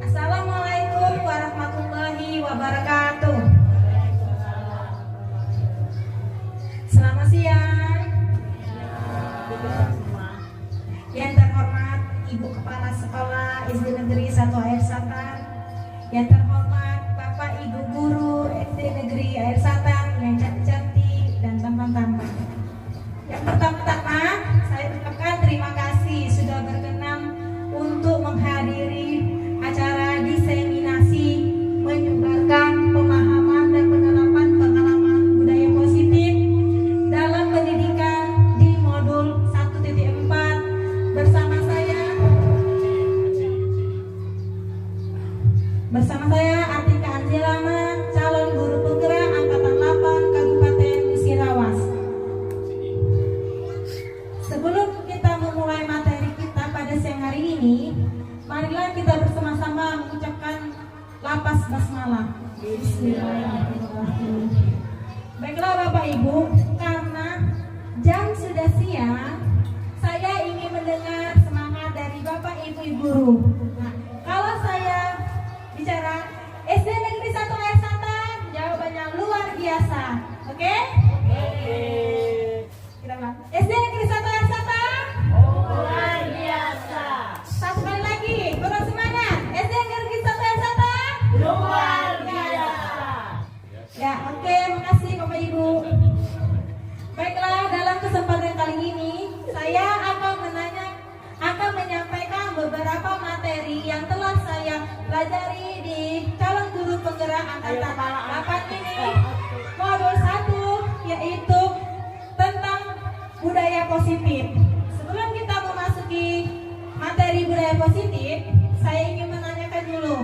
Assalamualaikum warahmatullahi wabarakatuh. Selamat siang. Yang terhormat Ibu Kepala Sekolah SD Negeri 1 Air Satan, yang terhormat Bapak Ibu Guru SD Negeri Air Satan yang cantik-cantik dan tampan-tampan. Yang pertama-tama saya ucapkan terima kasih sudah berkenan untuk menghadiri acara diseminasi menyebarkan pemahaman dan penerapan pengalaman budaya positif dalam pendidikan di modul 1.4 bersama saya Artika Anjelama, calon guru penggerak angkatan 8 Kabupaten Musirawas. Sebelum kita memulai materi kita pada siang hari ini, marilah kita bersama-sama mengucapkan lapas basmalah. Bismillahirrahmanirrahim. Baiklah Bapak Ibu, karena jam sudah siang, saya ingin mendengar semangat dari Bapak Ibu guru. Nah, kalau saya bicara SD Negeri 1 Air Satan, jawabannya luar biasa. Oke? Oke. Kita ulang. SD Negeri 1 Air Satan, luar biasa. Satu kali lagi, kurang semangat. SD Negeri 1 Air Satan, luar biasa. Ya, oke, makasih Bapak Ibu. Baiklah, dalam kesempatan kali ini saya akan menyampaikan beberapa materi yang telah saya pelajari di calon guru penggerak angkatan 8 ini modul 1, yaitu tentang budaya positif. Sebelum kita memasuki materi budaya positif, saya ingin menanyakan dulu,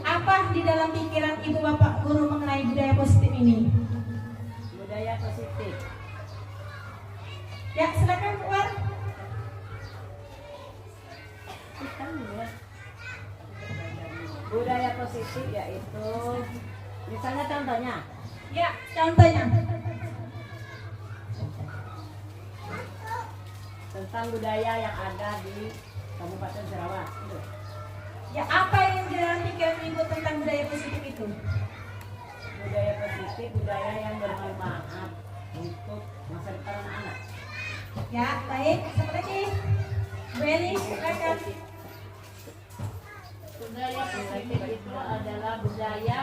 apa di dalam pikiran Ibu Bapak guru mengenai budaya positif ini? Budaya positif. Ya, silakan keluar. Budaya positif yaitu, misalnya contohnya. Ya, contohnya Tentang budaya yang ada di Kabupaten Sarawak. ya, apa yang di dalam pikiran Ibu tentang budaya positif itu? Budaya positif, budaya yang bermanfaat untuk masa depan anak. Ya, baik. Seperti ini, Bu Eli, silakan. Budaya positif itu adalah budaya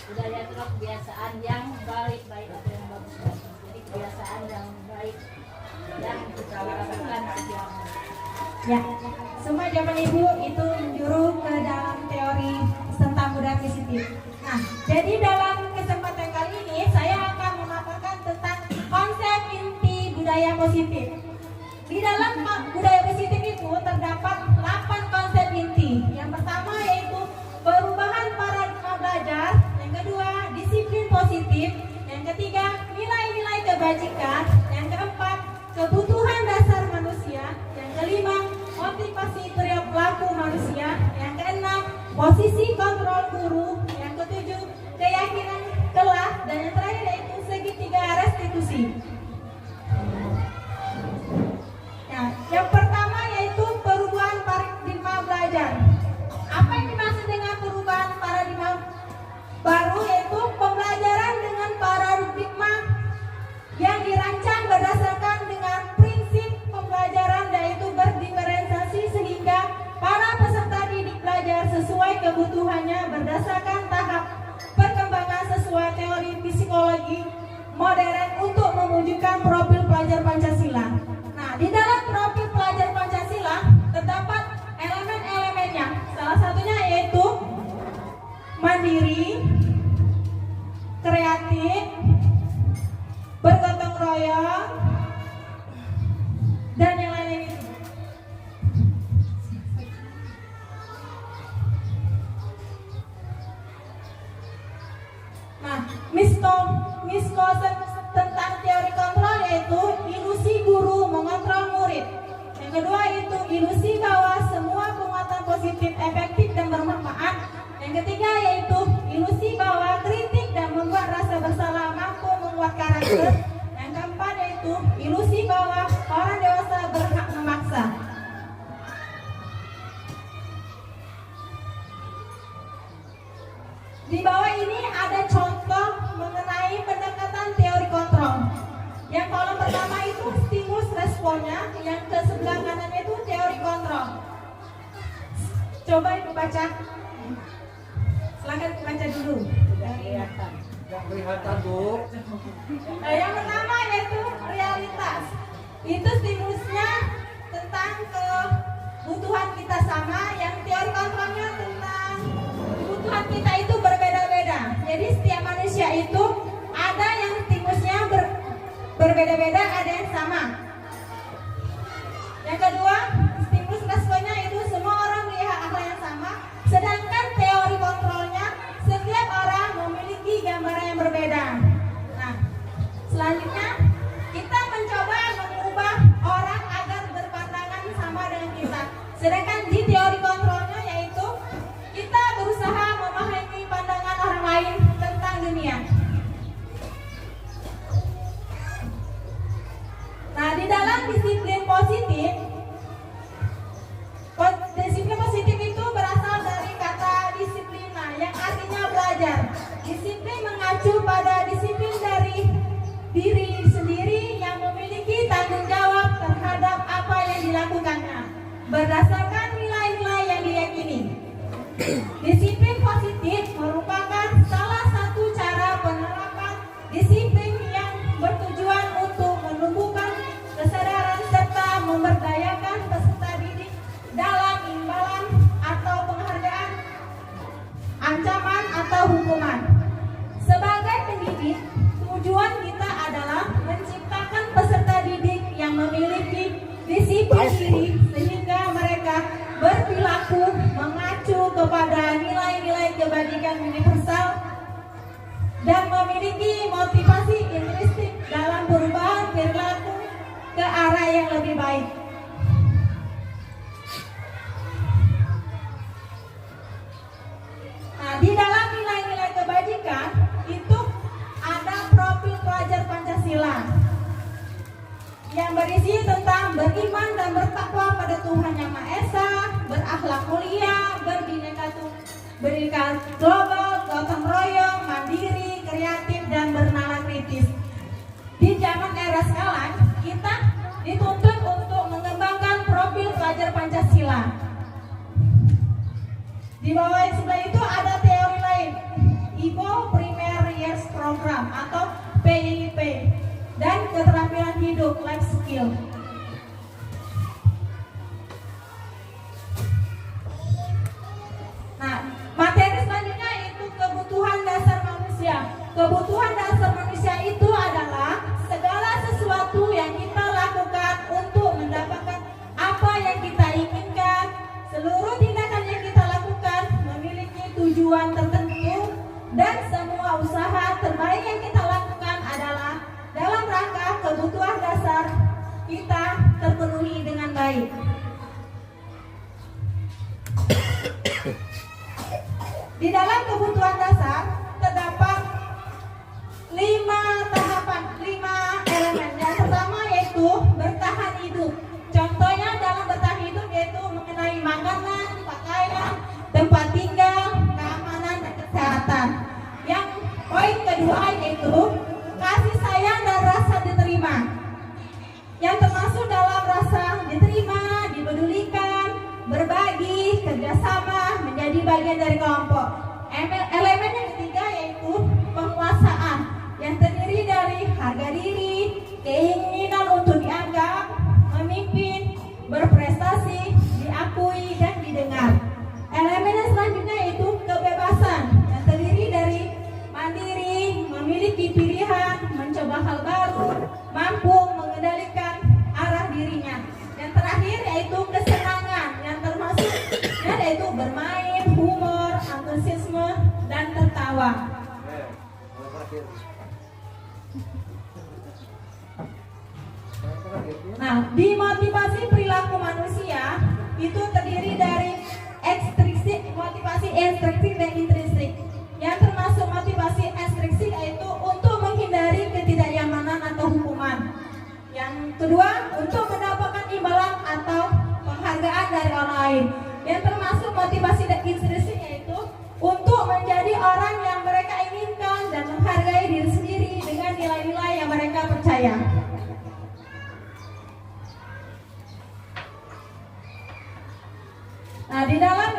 itu kebiasaan yang baik atau yang bagus. Jadi kebiasaan yang baik yang kita lakukan setiap hari. Ya, semua jawaban Ibu itu menjuru ke dalam teori tentang budaya positif. Nah, jadi dalam kesempatan kali ini saya akan memaparkan tentang konsep inti budaya positif. Di dalam budaya positif itu terdapat 8 konsep inti. Yang pertama yaitu perubahan paradigma belajar, yang kedua disiplin positif, yang ketiga nilai-nilai kebajikan, yang keempat kebutuhan dasar manusia, yang kelima motivasi perilaku manusia, yang keenam posisi kontrol guru, yang ketujuh keyakinan kelas, dan yang terakhir yaitu segitiga restitusi. Yang pertama yaitu perubahan paradigma belajar. Apa yang dimaksud dengan perubahan paradigma baru? Yaitu pembelajaran dengan paradigma yang dirancang berdasarkan dengan prinsip pembelajaran, yaitu berdiferensiasi sehingga para peserta didik belajar sesuai kebutuhannya berdasarkan tahap perkembangan sesuai teori psikologi modern untuk mewujudkan profil pelajar Pancasila. Nah, di dalam profil pelajar Pancasila terdapat elemen-elemennya. Salah berbagi, kreatif, bergotong royong, dan yang lain-lain itu. Nah, miskonsep tentang teori kontrol yaitu ilusi guru mengontrol murid. Yang kedua itu ilusi bahwa semua penguatan positif efektif dan bermanfaat. Yang ketiga yaitu ilusi bahwa kritik dan membuat rasa bersalah mampu membuat karakter. Yang keempat yaitu ilusi bahwa orang dewasa berhak memaksa. Di bawah ini ada contoh mengenai pendekatan teori kontrol. Yang kolom pertama itu stimulus responnya, yang ke sebelah kanan itu teori kontrol. Coba ibu baca. Silakan baca dulu. Tidak kelihatan. Tidak kelihatan, Bu. Yang pertama yaitu realitas. Itu stimulusnya tentang kebutuhan kita sama. Yang teori kontrolnya tentang kebutuhan kita itu berbeda-beda. Jadi setiap manusia itu ada yang stimulusnya berbeda-beda, ada yang sama. Yang kedua, stimulus responnya itu semua orang melihat hal yang sama. Sedangkan teori kontrolnya setiap orang memiliki gambaran yang berbeda. Nah, selanjutnya kita mencoba mengubah orang agar berpandangan sama dengan kita. Sedangkan di teori kontrolnya yaitu kita berusaha memahami pandangan orang lain tentang dunia. Nah, di dalam disiplin positif itu berasal dari kata disiplina yang artinya belajar. Disiplin mengacu pada disiplin dari diri sendiri yang memiliki tanggung jawab terhadap apa yang dilakukannya berdasarkan nilai-nilai yang diyakini. Disiplin positif merupakan salah satu cara penerapan disiplin yang bertujuan untuk menumbuhkan kesadaran serta memberdayakan peserta didik dalam imbalan atau penghargaan, ancaman atau hukuman. Sebagai pendidik, tujuan kita adalah menciptakan peserta didik yang memiliki disiplin diri sehingga mereka berperilaku mengacu kepada nilai-nilai kebajikan universal dan memiliki motivasi intrinsik dalam perubahan perilaku ke arah yang lebih baik. Nah, di dalam nilai-nilai kebajikan itu ada profil pelajar Pancasila yang berisi tentang beriman dan bertakwa pada Tuhan Yang Maha Esa, berakhlak mulia, berdikari global, gotong royong, mandiri, kreatif, dan bernalar kritis. Di zaman era sekarang, kita dituntut untuk mengembangkan profil pelajar Pancasila. Di bawah sebelah itu ada teori lain, IPO Primary Years Program atau PYP, dan keterampilan hidup life skill. Nah, materi selanjutnya itu kebutuhan dasar manusia. Kebutuhan dasar manusia itu adalah segala sesuatu yang kita lakukan untuk mendapatkan apa yang kita inginkan. Seluruh tindakan yang kita lakukan memiliki tujuan tertentu dan semua usaha terbaik yang kita lakukan adalah dalam rangka kebutuhan dasar kita terpenuhi dengan baik. Di dalam kebutuhan dasar terdapat 5 tahapan, 5 elemen. Yang pertama yaitu bertahan hidup. Contohnya dalam bertahan hidup yaitu mengenai makanan, pakaian, tempat tinggal, keamanan, dan kesehatan. Yang poin kedua yaitu kasih sayang dan rasa diterima. Yang termasuk dalam rasa diterima, dipedulikan, berbagi, kerjasama, menjadi bagian dari kelompok. Elemen yang ketiga yaitu penguasaan yang terdiri dari harga diri, keinginan untuk dianggap, memimpin, berprestasi, diakui, dan didengar. Elemen yang selanjutnya yaitu kebebasan yang terdiri optimisme, dan tertawa. Nah, di motivasi perilaku manusia itu terdiri dari ekstrinsik, motivasi ekstrinsik dan intrinsik. Yang termasuk motivasi ekstrinsik yaitu untuk menghindari ketidaknyamanan atau hukuman. Yang kedua, untuk mendapatkan imbalan atau penghargaan dari orang lain. Yang termasuk motivasi intrinsik yaitu untuk menjadi orang yang mereka inginkan dan menghargai diri sendiri dengan nilai-nilai yang mereka percaya. Nah, di dalam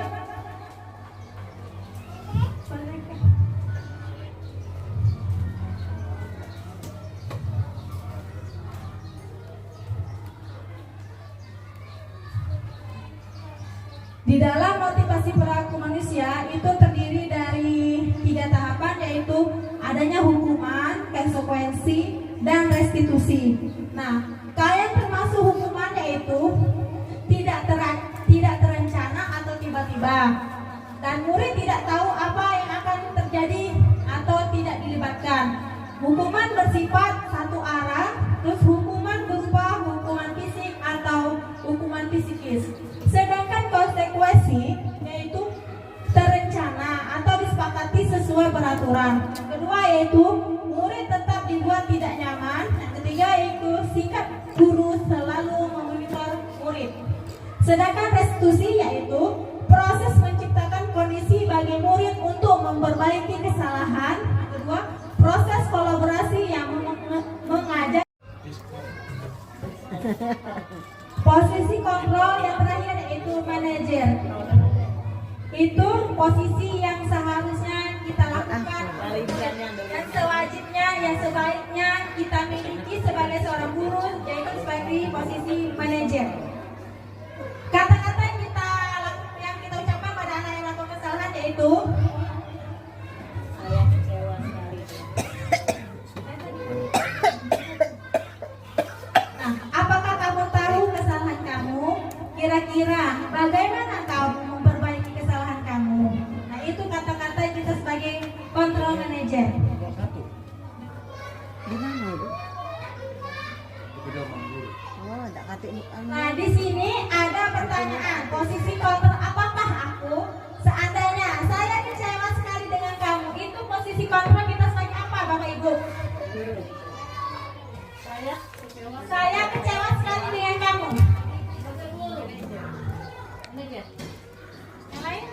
motivasi perilaku manusia itu terdiri dari 3 tahapan, yaitu adanya hukuman, konsekuensi, dan restitusi. Nah, kalian termasuk hukuman yaitu tidak terencana atau tiba-tiba, dan murid tidak tahu apa yang akan terjadi atau tidak dilibatkan. Hukuman bersifat satu arah, terus hukuman berupa hukuman fisik atau hukuman psikis. Sedangkan konsekuensi yaitu terencana atau disepakati sesuai peraturan. Kedua yaitu murid tetap dibuat tidak nyaman. Yang ketiga yaitu sikap guru selalu memonitor murid. Sedangkan restitusi yaitu proses menciptakan kondisi bagi murid untuk memperbaiki kesalahan. Kedua, proses kolaborasi yang mengajak. Posisi kontrol yang terakhir yaitu manajer. Itu posisi yang seharusnya kita lakukan dan sewajibnya yang sebaiknya kita miliki sebagai seorang guru, yaitu sebagai posisi manajer. Kata-kata yang kita ucapkan pada anak yang melakukan kesalahan yaitu Saya kecewa sekali. Nah, apakah kamu tahu kesalahan kamu? Kira-kira bagaimana kamu memperbaiki kesalahan kamu? Nah, itu kata-kata kita sebagai control manager. Di mana itu? Oh, tak kata ini. Nah, di sini ada pertanyaan. Posisi kontrol, apakah aku? Seandainya saya kecewa sekali dengan kamu, itu posisi kontrol kita sebagai apa, Bapak Ibu? Saya kecewa sekali dengan kamu. Yang lain?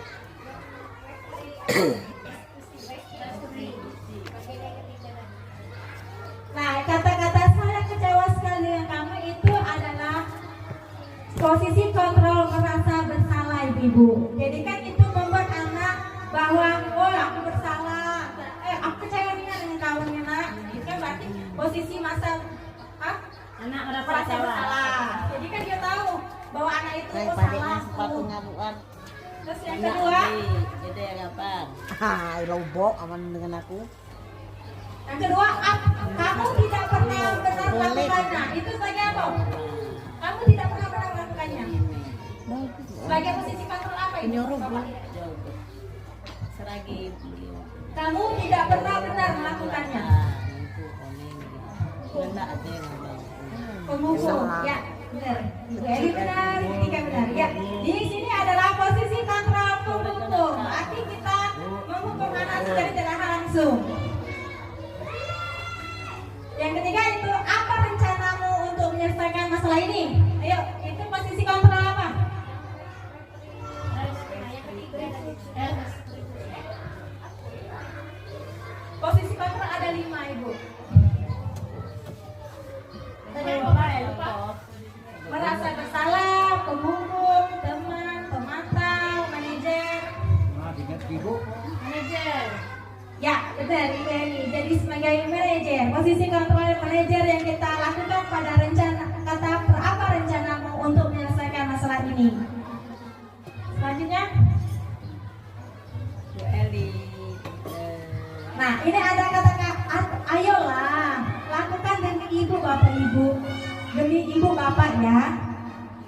Nah, kata-kata saya kecewa sekali dengan kamu itu adalah posisi kontrol merasa bersalah, Ibu. Jadi kan itu membuat anak bahwa oh aku bersalah, aku kecewa dengan kamu nak. Itu kan berarti posisi Anak merasa merasa salah. bersalah. Jadi kan dia tahu bahwa anak itu Saya oh, padanya salah. sepatunya bukan. Terus yang kedua, Jadi kapan? Ah, lobok aman dengan aku. kamu tidak pernah benar melakukannya. Itu sebagai apa? Kamu tidak pernah benar melakukannya. Sebagai posisi kontrol apa itu? Penyuruh, Bu. Jauh. Seragi beliau. Kamu tidak pernah benar melakukannya. Itu koning. Benar aja yang ngomong. Pemukul, ya, benar. Ibu Eli benar, Tika benar. Ya, di sini adalah posisi kontrol pemukul. Berarti kita memukul anak secara tidak langsung. Yang ketiga itu apa rencanamu untuk menyelesaikan masalah ini? Ayo, itu posisi kontrol apa? Posisi kontrol ada 5, Ibu. Merasa bersalah, pemukul, teman, pemantau, manajer. Manajer. Ya, benar Ibu Eni. Jadi sebagai manajer, posisi kontrol manajer yang kita lakukan pada rencana kata apa rencanamu untuk menyelesaikan masalah ini. Selanjutnya, Bu Eli. nah ini ada kata-kata ayolah lakukan demi ibu bapak ibu, demi ibu bapak ya.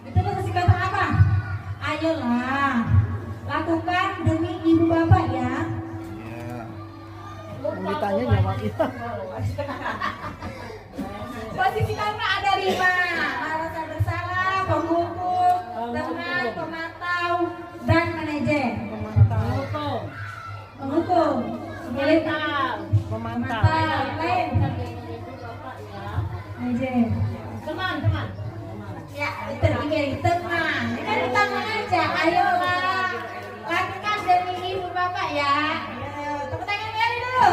Itu posisi kontrol apa? Ayolah lakukan demi ibu bapak ya. ditanya jawab itu. Posisi karena ada 5: merasa bersalah, penghukum, teman, pemantau, dan manajer. Hukum. Penghukum, milik Memantau. yang lain, itu Bapak ya. manajer. Teman. Ya, teriming teman. Ini kan tangan aja. Ayolah, lakukan demi ibu bapak ya. Ayo, tepuk tangan kali dulu.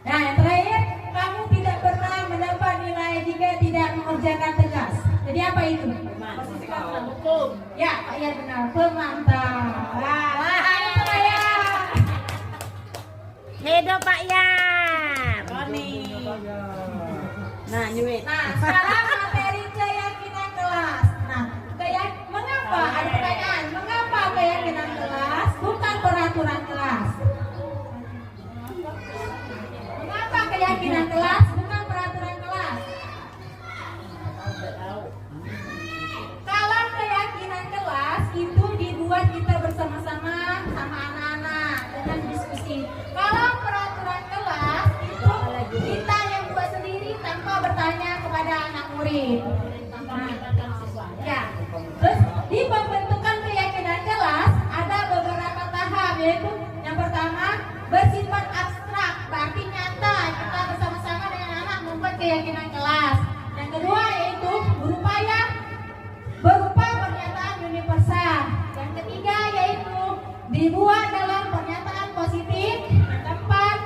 Nah, yang terakhir, kamu tidak pernah mendapat nilai jika tidak mengerjakan tugas. Jadi apa itu? Posisi kamu. Hukum. Ya, iya benar. Pemantau. Wah, ayo saya. Hidup Pak Yan. Roni. Nah, nyuit. Nah, sekarang materi keyakinan kelas. Nah, mengapa? Ada pertanyaan. Mengapa keyakinan kelas bukan peraturan kelas? Mengapa keyakinan kelas bukan peraturan kelas? Kalau keyakinan kelas itu dibuat kita bersama-sama sama anak-anak dengan diskusi. Kalau peraturan kelas itu kita yang buat sendiri tanpa bertanya kepada anak murid. Ya. Terus di pembentukan keyakinan kelas ada beberapa tahap, yaitu yang pertama bersifat abstrak, berarti nyata kita bersama-sama dengan anak membuat keyakinan kelas. Yang kedua yaitu berupa pernyataan universal. Yang ketiga yaitu dibuat dalam pernyataan positif. Yang keempat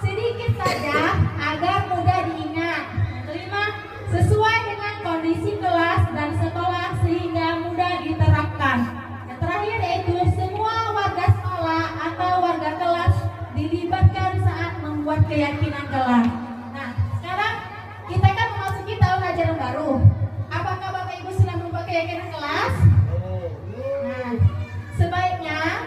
sedikit saja agar mudah diingat. Yang kelima sesuai dengan kondisi kelas dan sekolah sehingga mudah diterapkan. Yang terakhir yaitu semua warga sekolah atau warga kelas dilibatkan saat membuat keyakinan kelas. Nah, sekarang kita kan memasuki tahun ajaran baru. Apakah Bapak Ibu sudah membuat keyakinan kelas? Nah, sebaiknya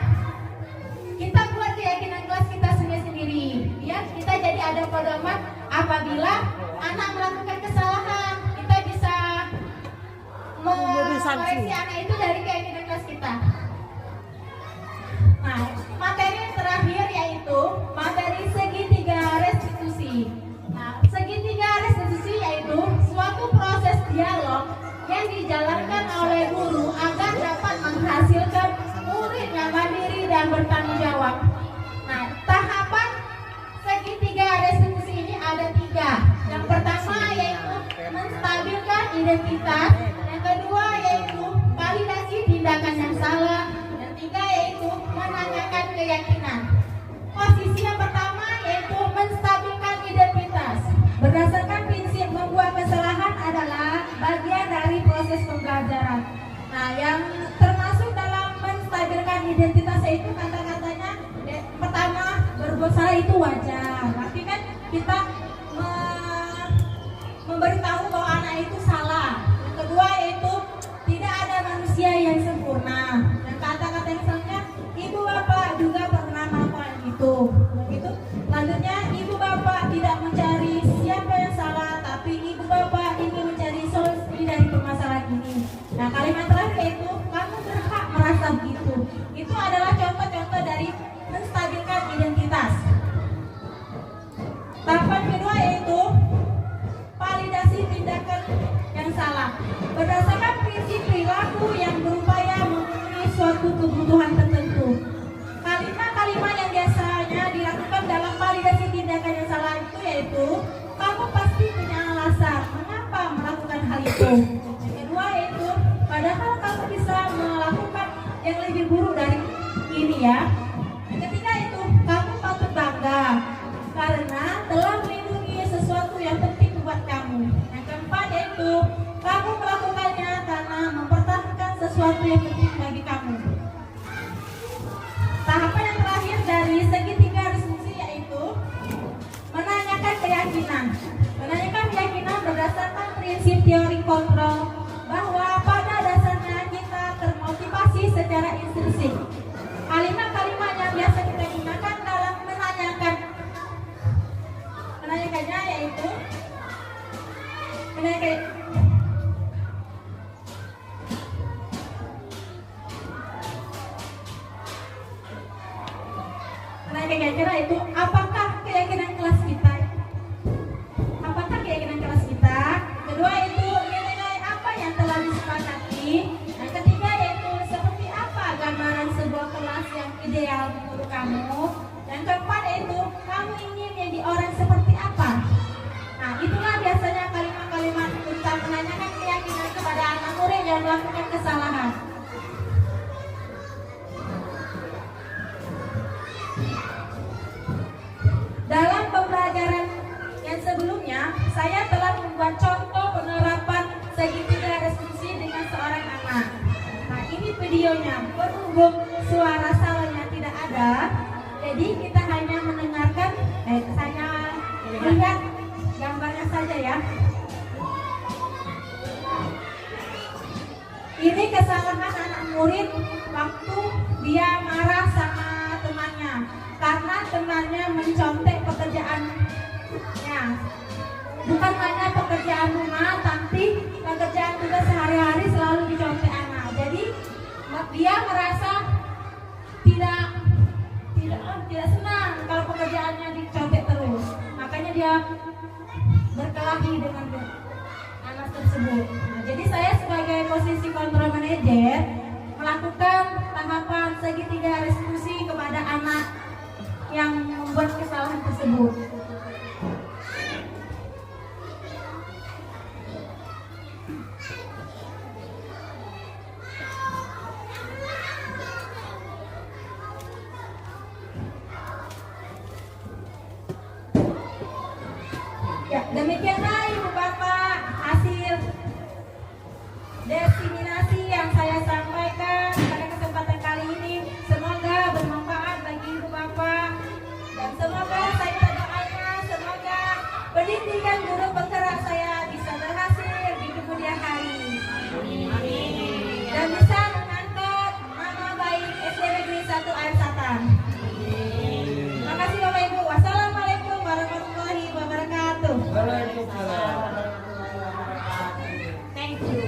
kita buat keyakinan kelas kita sendiri-sendiri. Ya, kita jadi ada pedoman apabila anak melakukan kesalahan, kita bisa mengoreksi anak itu dari keyakinan kelas kita. Nah, materi yang terakhir yaitu materi segitiga restitusi. Nah, segitiga restitusi yaitu suatu proses dialog yang dijalankan oleh guru agar dapat menghasilkan murid yang mandiri dan bertanggung jawab. Nah, tahapan segitiga restitusi ini ada 3. Yang pertama yaitu menstabilkan identitas. Yang kedua yaitu validasi tindakan yang salah. Yang ketiga yaitu menanyakan keyakinan. Posisi yang pertama yaitu menstabilkan identitas. Berdasarkan prinsip membuat kesalahan adalah bagian dari proses pembelajaran. Nah, yang termasuk dalam menstabilkan identitas itu kata-katanya pertama berbuat salah itu wajar. Berarti kan kita memberitahu bahwa anak itu salah. Yang kedua yaitu tidak ada manusia yang sempurna. Dan kata-kata yang selanjutnya ibu bapak juga pernah melakukan itu. Begitu. Selanjutnya ibu bapak tidak mencari siapa yang salah, tapi ibu bapak ingin mencari solusi dari permasalahan ini. Nah, kalimat terakhir yaitu kamu berhak merasa begitu. Itu adalah contoh-contoh dari menstabilkan identitas. Tahapan kedua yaitu validasi tindakan yang salah. Berdasarkan prinsip perilaku yang berupaya memenuhi suatu kebutuhan tertentu. Kalimat-kalimat yang biasanya dilakukan dalam validasi tindakan yang salah itu yaitu kamu pasti punya alasan mengapa melakukan hal itu. Yang kedua yaitu padahal kamu bisa melakukan yang lebih buruk dari ini ya. Yang ketiga itu kamu patut bangga karena telah melindungi sesuatu yang penting buat kamu. Yang keempat yaitu kamu melakukannya karena mempertahankan sesuatu yang penting bagi kamu. Tahapan yang terakhir dari segitiga restitusi yaitu menanyakan keyakinan. Menanyakan keyakinan berdasarkan prinsip teori kontrol bahwa pada dasarnya kita termotivasi secara intrinsik. Kalimat-kalimat yang biasa kita gunakan dalam menanyakannya yaitu kira-kira itu apakah keyakinan kelas kita? Apakah keyakinan kelas kita? Kedua itu nilai apa yang telah disepakati. Yang ketiga yaitu seperti apa gambaran sebuah kelas yang ideal menurut kamu. Yang keempat yaitu kamu ingin menjadi orang seperti apa. Nah, itulah biasanya kalimat-kalimat tentang menanyakan keyakinan kepada anak murid yang melakukan kesalahan. Dalam pembelajaran yang sebelumnya, saya telah membuat contoh penerapan segitiga diskusi dengan seorang anak. Nah, ini videonya. Berhubung suara salahnya tidak ada, jadi kita hanya mendengarkan, saya melihat gambarnya saja ya. Ini kesalahan anak murid waktu dia marah sama temannya karena temannya mencontek pekerjaannya. Bukan hanya pekerjaan rumah, tapi pekerjaan juga sehari-hari selalu dicontek anak. Jadi dia merasa tidak senang kalau pekerjaannya dicontek terus. Makanya dia berkelahi dengan anak tersebut. Nah, jadi saya sebagai posisi kontrol manajer melakukan tahapan segitiga diskusi kepada anak yang membuat kesalahan tersebut. Ya, demikianlah Ibu Bapak hasil diseminasi yang saya sampaikan pada kesempatan kali ini. Semoga bermanfaat bagi Ibu Bapak dan semoga saya berdoanya semoga pendidikan guru penggerak saya bisa berhasil di kemudian hari dan bisa mengangkat nama baik SD Negeri 1 Air Satan. Terima kasih Bapak Ibu. Wassalamualaikum warahmatullahi wabarakatuh. Thank you.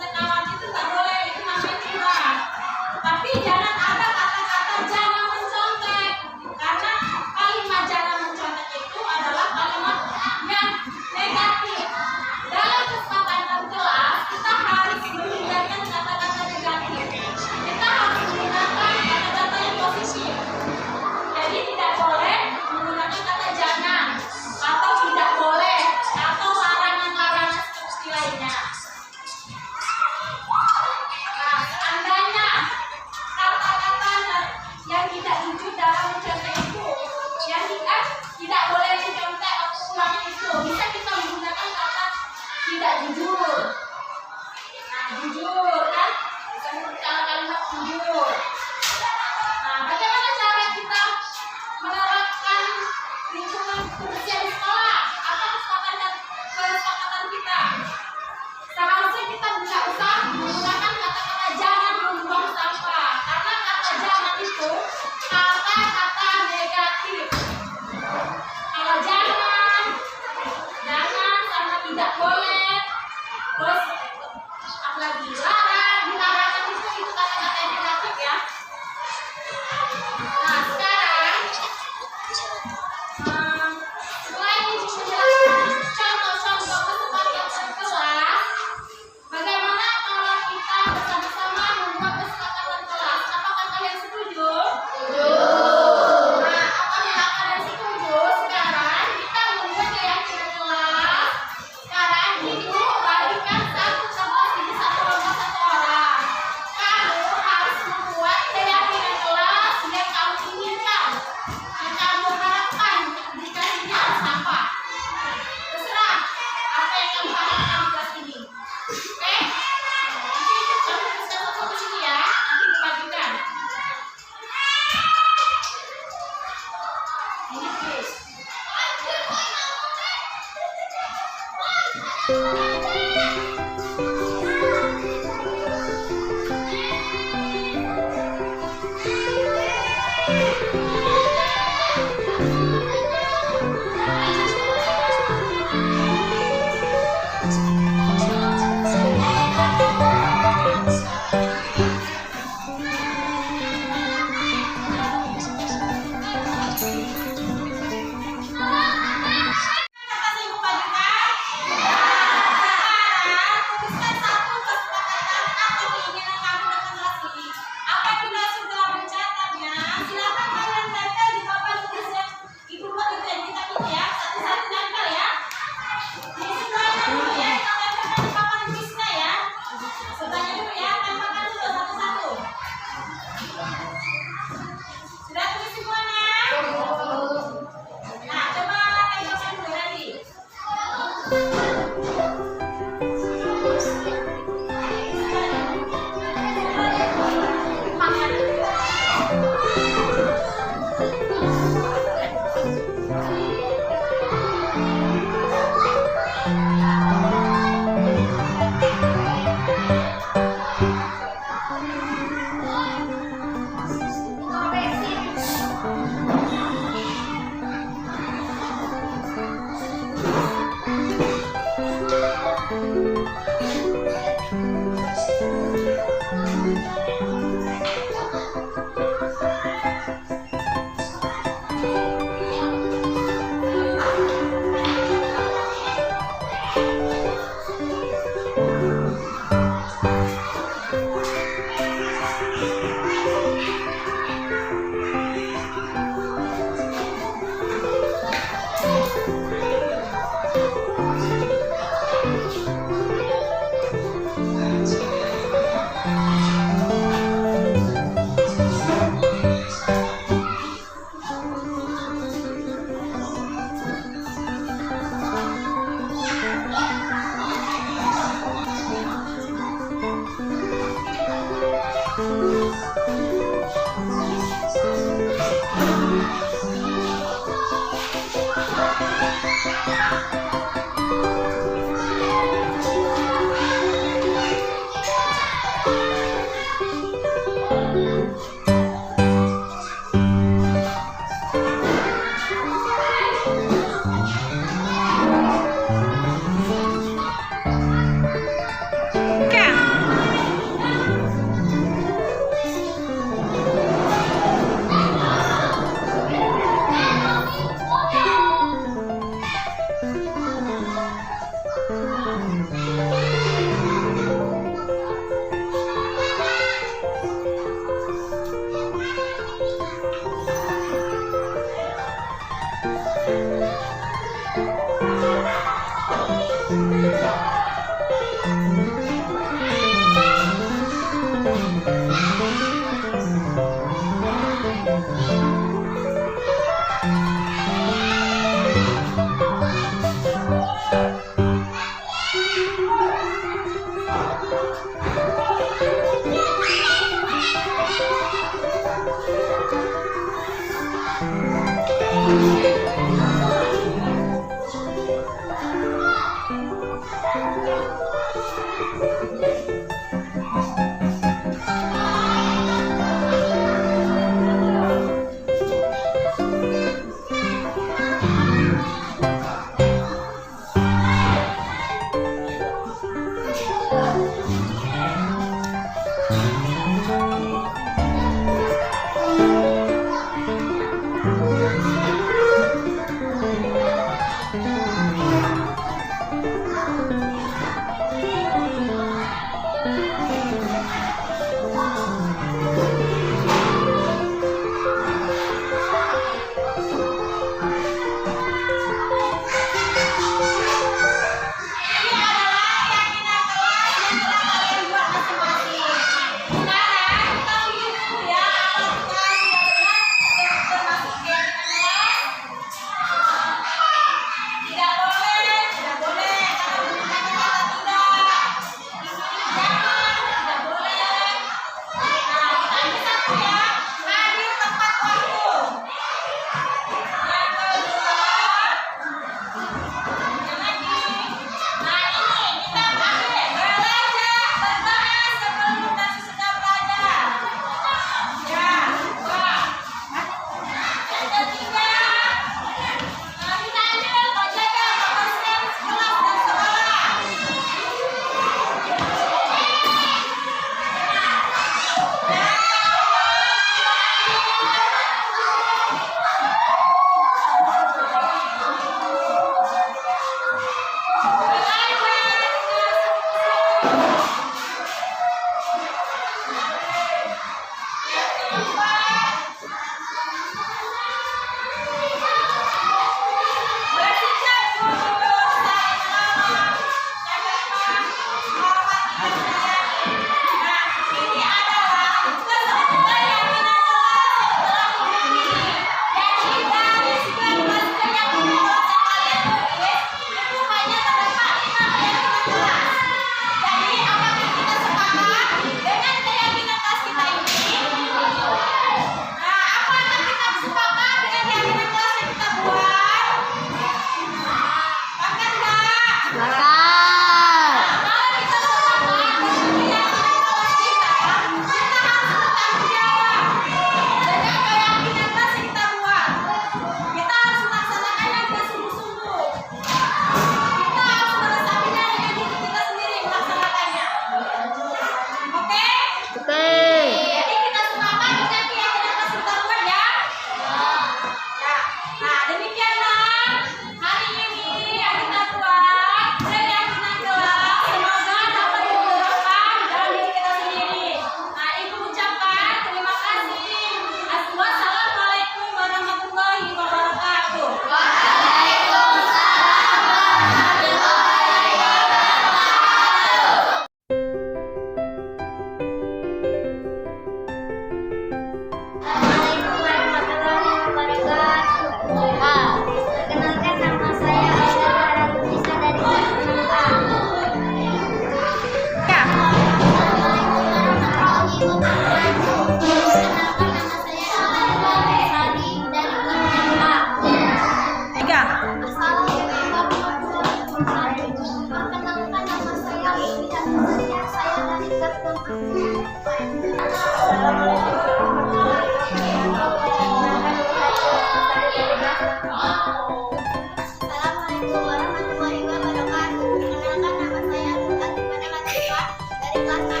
Assalamualaikum warahmatullahi wabarakatuh. Perkenalkan nama saya Ati Pandangan Siva dari kelas A.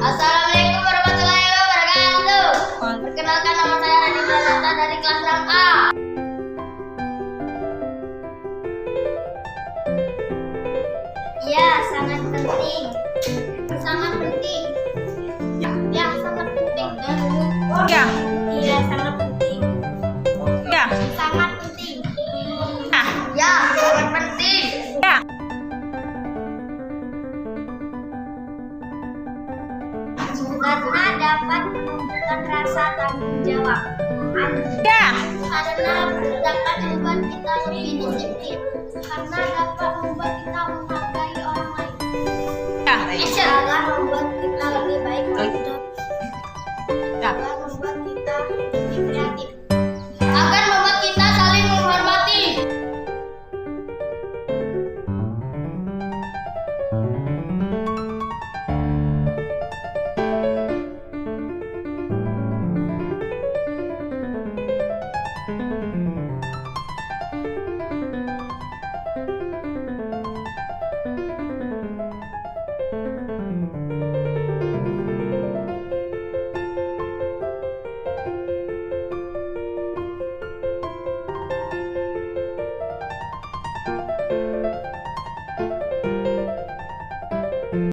Assalamualaikum warahmatullahi wabarakatuh. Perkenalkan nama saya Rani Pranata dari kelas A. Ya, sangat penting. Sangat penting. Ya, sangat penting. Ya. Iya, sangat penting. Ya. Sangat penting. Ah. Ya, sangat penting. Ya. Karena dapat menumbuhkan rasa tanggung jawab. Ya. Karena dapat membuat kita lebih disiplin. Karena dapat membuat kita menghargai orang lain. Ya. Karena